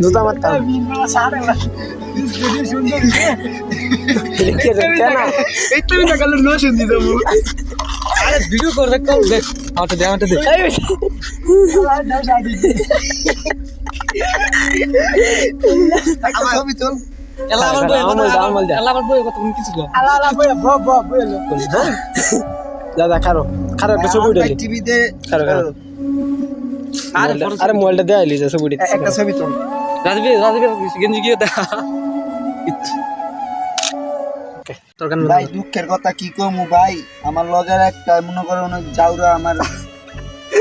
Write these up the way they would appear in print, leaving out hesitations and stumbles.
জুতা মারতাম ভিডিও করে কম দেখ আমারটা দে আমারটা দে ছবি চল দাদা খারো খারো একটা ছবি উঠে টিভিতে খারো খারো আরে মোবাইলটা দেয়া লিজা ছবি উঠে একটা ছবি চল রাজবি রাজবি গেঞ্জি কি দা ভাই দুঃখের কথা কি কমু ভাই আমার লগের একটা মনে করেন যাওরা আমার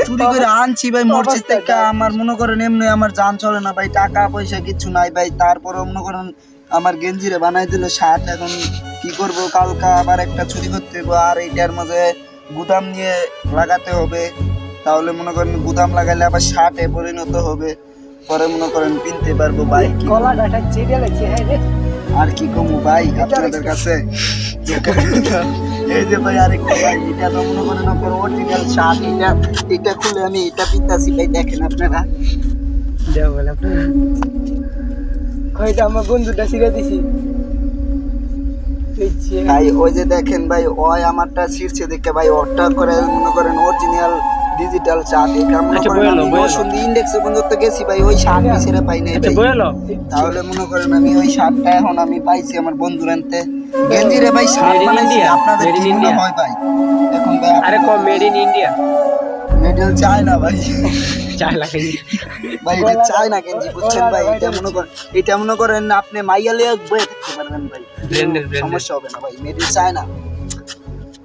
চুরি করে আনছি ভাই মসজিদ থেকে আমার মনে করেন এমনি আমার জান চলে না ভাই টাকা পয়সা কিছু নাই ভাই তারপরে মনে করেন আমার গেঞ্জিরে বানাই দিল শার্ট এখন কি করব কালকা আবার একটা চুরি করতে হবে আর এইটার মাঝে গুদাম নিয়ে লাগাতে হবে তাহলে মনে করেন গুদাম লাগাইলে আবার শার্টে পরিণত হবে পরে মনে করেন কিনতে পারবো ভাই আর কি কমু ভাই আপনাদের কাছে এই যে ভাই আরেকটা ভাই এটা তো মনে করেন আপনার অরিজিনাল শার্ট এটা খুলে আমি এটা পিতাছি ভাই দেখেন আপনারা দেও বলে আপনি কইটা আমার বন্ধুটা ছিড়ে দিছি ভাই ওই যে দেখেন ভাই ওই আমারটা ছিড়ছে দেখে ভাই ওটা করে মনে করেন অরিজিনাল ডিজিটাল শার্ট এটা মনে করেন বসুন্ধী ইন্ডেক্সে পর্যন্ত গেছি ভাই ওই শার্ট ছেড়ে পাই নাই ভাই তাহলে মনে করেন আমি ওই শার্টটা এখন আমি পাইছি আমার বন্ধুর আনতে গেঞ্জিরে ভাই শার্ট বানাইছি আপনাদের কি মনে হয় ভাই এখন ভাই আরে কম মেড ইন ইন্ডিয়া মেডেল চাই না ভাই চাই লাগে ভাই এটা চাই না গেঞ্জি বুঝছেন ভাই এটা মনে করেন আপনি মাইয়ালে বয়ে থাকতে পারবেন ভাই সমস্যা হবে না ভাই মেডেল চাই না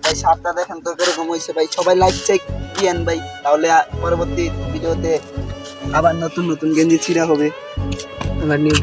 ভাই শার্টটা দেখেন তো কিরকম হয়েছে ভাই সবাই লাইক চেক দিয়েন ভাই তাহলে পরবর্তী ভিডিওতে আবার নতুন নতুন গেঞ্জি ছিঁড়া হবে আবার নিউ